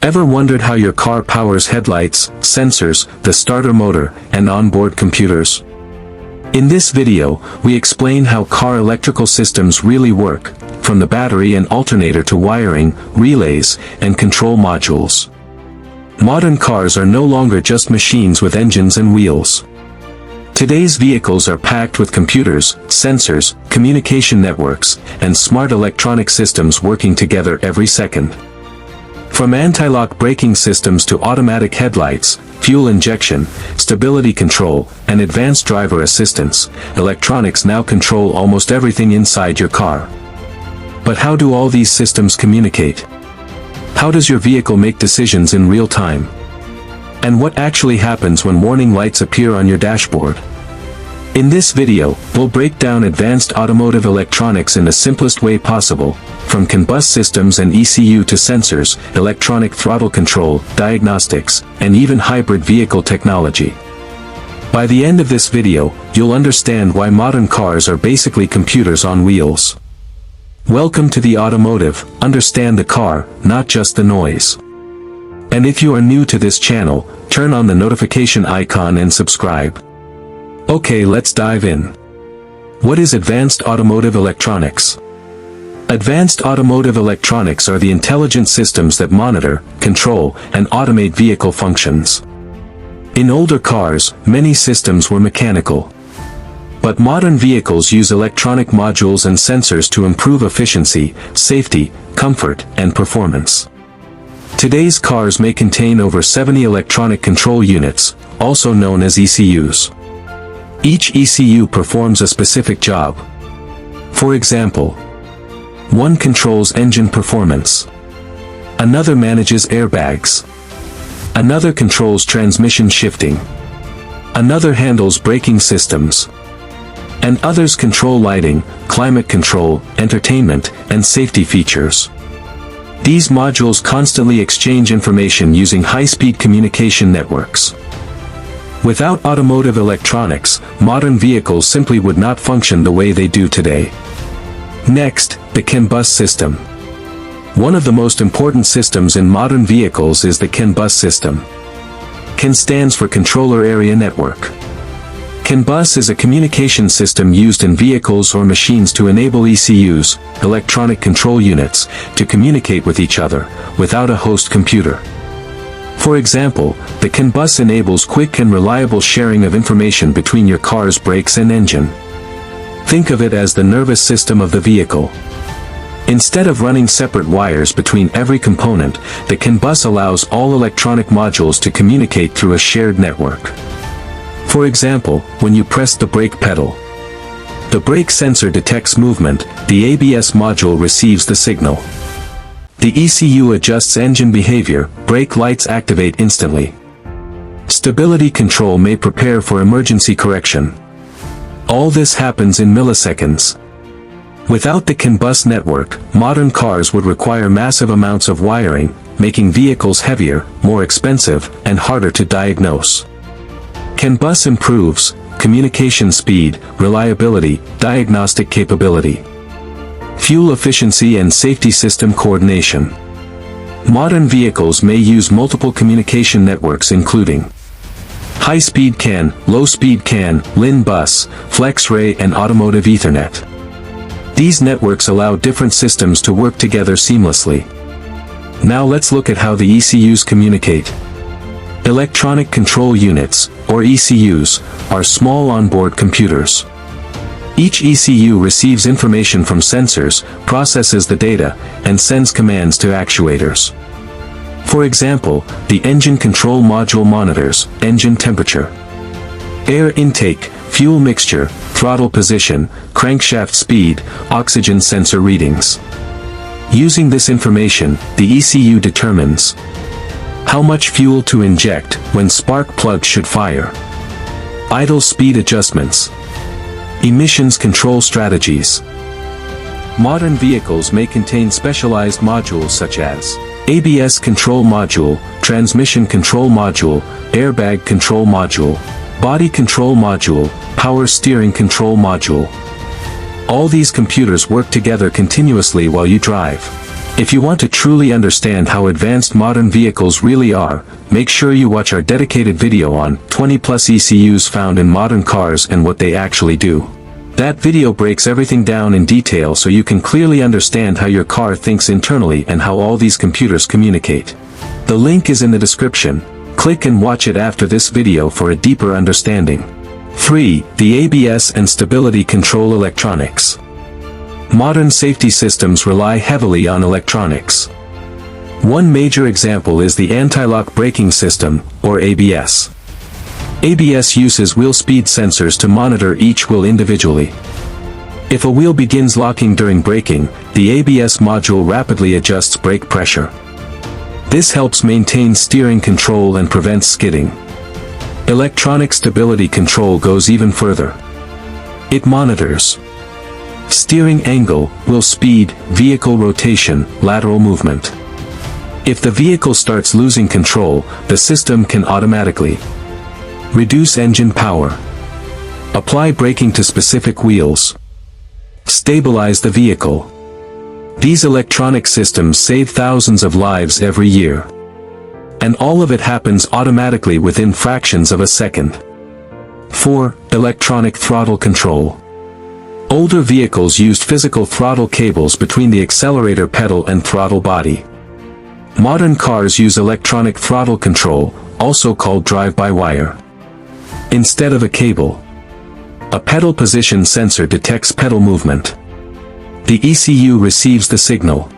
Ever wondered how your car powers headlights, sensors, the starter motor, and onboard computers? In this video, we explain how car electrical systems really work, from the battery and alternator to wiring, relays, and control modules. Modern cars are no longer just machines with engines and wheels. Today's vehicles are packed with computers, sensors, communication networks, and smart electronic systems working together every second. From anti-lock braking systems to automatic headlights, fuel injection, stability control, and advanced driver assistance, electronics now control almost everything inside your car. But how do all these systems communicate? How does your vehicle make decisions in real time? And what actually happens when warning lights appear on your dashboard? In this video, we'll break down advanced automotive electronics in the simplest way possible, from CAN bus systems and ECU to sensors, electronic throttle control, diagnostics, and even hybrid vehicle technology. By the end of this video, you'll understand why modern cars are basically computers on wheels. Welcome to the automotive, understand the car, not just the noise. And if you are new to this channel, turn on the notification icon and subscribe. Okay, let's dive in. What is advanced automotive electronics? Advanced automotive electronics are the intelligent systems that monitor, control, and automate vehicle functions. In older cars, many systems were mechanical. But modern vehicles use electronic modules and sensors to improve efficiency, safety, comfort, and performance. Today's cars may contain over 70 electronic control units, also known as ECUs. Each ECU performs a specific job. For example, one controls engine performance. Another manages airbags. Another controls transmission shifting. Another handles braking systems. And others control lighting, climate control, entertainment, and safety features. These modules constantly exchange information using high-speed communication networks. Without automotive electronics, modern vehicles simply would not function the way they do today. Next, the CAN bus system. One of the most important systems in modern vehicles is the CAN bus system. CAN stands for Controller Area Network. CAN bus is a communication system used in vehicles or machines to enable ECUs, electronic control units, to communicate with each other, without a host computer. For example, the CAN bus enables quick and reliable sharing of information between your car's brakes and engine. Think of it as the nervous system of the vehicle. Instead of running separate wires between every component, the CAN bus allows all electronic modules to communicate through a shared network. For example, when you press the brake pedal, the brake sensor detects movement, the ABS module receives the signal. The ECU adjusts engine behavior, brake lights activate instantly. Stability control may prepare for emergency correction. All this happens in milliseconds. Without the CAN bus network, modern cars would require massive amounts of wiring, making vehicles heavier, more expensive, and harder to diagnose. CAN bus improves communication speed, reliability, diagnostic capability, fuel efficiency, and safety system coordination. Modern vehicles may use multiple communication networks including high-speed CAN, low-speed CAN, LIN bus, FlexRay, and automotive Ethernet. These networks allow different systems to work together seamlessly. Now let's look at how the ECUs communicate. Electronic control units, or ECUs, are small onboard computers. Each ECU receives information from sensors, processes the data, and sends commands to actuators. For example, the engine control module monitors engine temperature, air intake, fuel mixture, throttle position, crankshaft speed, oxygen sensor readings. Using this information, the ECU determines how much fuel to inject, when spark plugs should fire, idle speed adjustments, emissions control strategies. Modern vehicles may contain specialized modules such as ABS control module, transmission control module, airbag control module, body control module, power steering control module. All these computers work together continuously while you drive. If you want to truly understand how advanced modern vehicles really are, make sure you watch our dedicated video on 20+ ECUs found in modern cars and what they actually do. That video breaks everything down in detail so you can clearly understand how your car thinks internally and how all these computers communicate. The link is in the description. Click and watch it after this video for a deeper understanding. 3. The ABS and stability control electronics. Modern safety systems rely heavily on electronics. One major example is the anti-lock braking system, or ABS. ABS uses wheel speed sensors to monitor each wheel individually. If a wheel begins locking during braking, the ABS module rapidly adjusts brake pressure. This helps maintain steering control and prevents skidding. Electronic stability control goes even further. It monitors steering angle, wheel speed, vehicle rotation, lateral movement. If the vehicle starts losing control, the system can automatically reduce engine power, apply braking to specific wheels, stabilize the vehicle. These electronic systems save thousands of lives every year. And all of it happens automatically within fractions of a second. 4. Electronic throttle control. Older vehicles used physical throttle cables between the accelerator pedal and throttle body. Modern cars use electronic throttle control, also called drive-by-wire. Instead of a cable, a pedal position sensor detects pedal movement. The ECU receives the signal.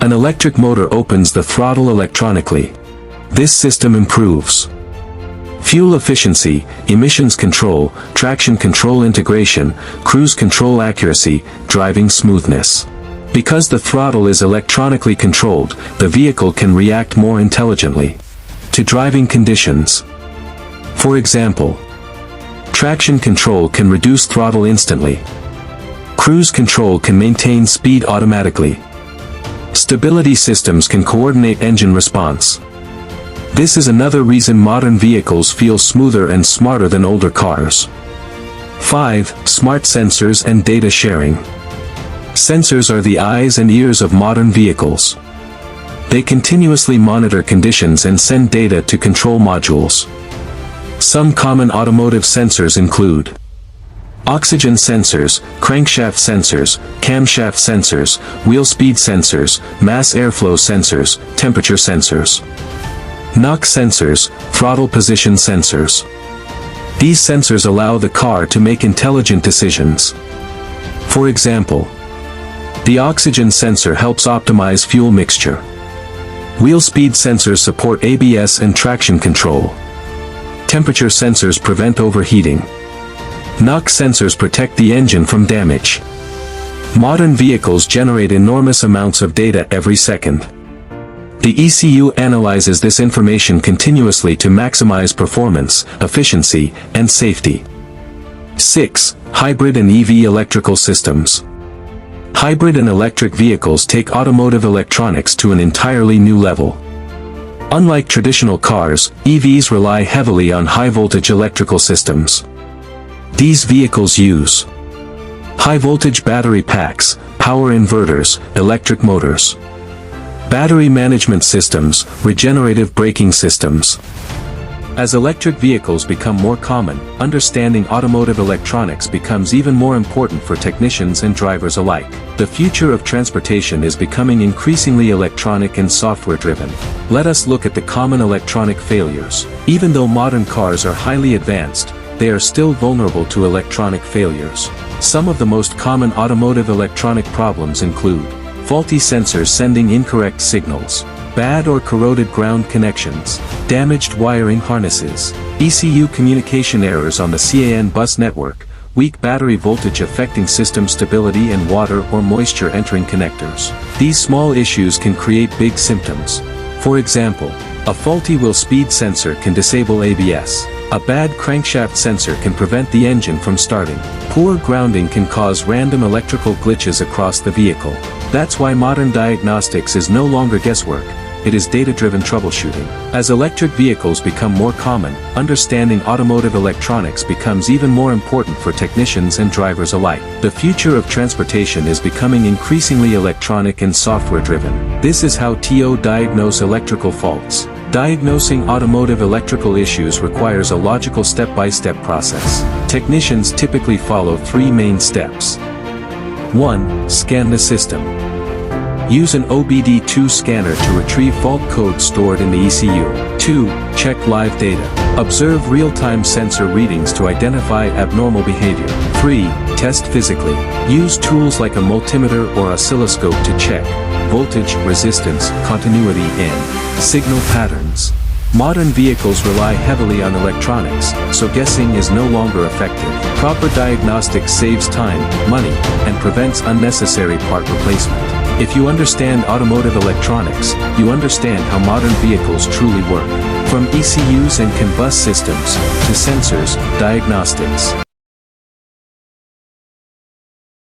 An electric motor opens the throttle electronically. This system improves fuel efficiency, emissions control, traction control integration, cruise control accuracy, driving smoothness. Because the throttle is electronically controlled, the vehicle can react more intelligently to driving conditions. For example, traction control can reduce throttle instantly. Cruise control can maintain speed automatically. Stability systems can coordinate engine response. This is another reason modern vehicles feel smoother and smarter than older cars. 5. Smart sensors and data sharing. Sensors are the eyes and ears of modern vehicles. They continuously monitor conditions and send data to control modules. Some common automotive sensors include oxygen sensors, crankshaft sensors, camshaft sensors, wheel speed sensors, mass airflow sensors, temperature sensors. Knock sensors, throttle position sensors. These sensors allow the car to make intelligent decisions. For example, the oxygen sensor helps optimize fuel mixture. Wheel speed sensors support ABS and traction control. Temperature sensors prevent overheating. Knock sensors protect the engine from damage. Modern vehicles generate enormous amounts of data every second. The ECU analyzes this information continuously to maximize performance, efficiency, and safety. 6. Hybrid and EV electrical systems. Hybrid and electric vehicles take automotive electronics to an entirely new level. Unlike traditional cars, EVs rely heavily on high-voltage electrical systems. These vehicles use high-voltage battery packs, power inverters, electric motors, battery management systems, regenerative braking systems. As electric vehicles become more common, understanding automotive electronics becomes even more important for technicians and drivers alike. The future of transportation is becoming increasingly electronic and software-driven. Let us look at the common electronic failures. Even though modern cars are highly advanced, they are still vulnerable to electronic failures. Some of the most common automotive electronic problems include faulty sensors sending incorrect signals, bad or corroded ground connections, damaged wiring harnesses, ECU communication errors on the CAN bus network, weak battery voltage affecting system stability, and water or moisture entering connectors. These small issues can create big symptoms. For example, a faulty wheel speed sensor can disable ABS. A bad crankshaft sensor can prevent the engine from starting. Poor grounding can cause random electrical glitches across the vehicle. That's why modern diagnostics is no longer guesswork. it is data-driven troubleshooting. As electric vehicles become more common, understanding automotive electronics becomes even more important for technicians and drivers alike. The future of transportation is becoming increasingly electronic and software-driven. This is how TO diagnose electrical faults. Diagnosing automotive electrical issues requires a logical step-by-step process. Technicians typically follow 3 main steps. 1. Scan the system. Use an OBD2 scanner to retrieve fault code stored in the ECU. 2. Check live data. Observe real-time sensor readings to identify abnormal behavior. 3. Test physically. Use tools like a multimeter or oscilloscope to check voltage, resistance, continuity, and signal patterns. Modern vehicles rely heavily on electronics, so guessing is no longer effective. Proper diagnostics saves time, money, and prevents unnecessary part replacement. If you understand automotive electronics, you understand how modern vehicles truly work. From ECUs and CAN bus systems, to sensors, diagnostics.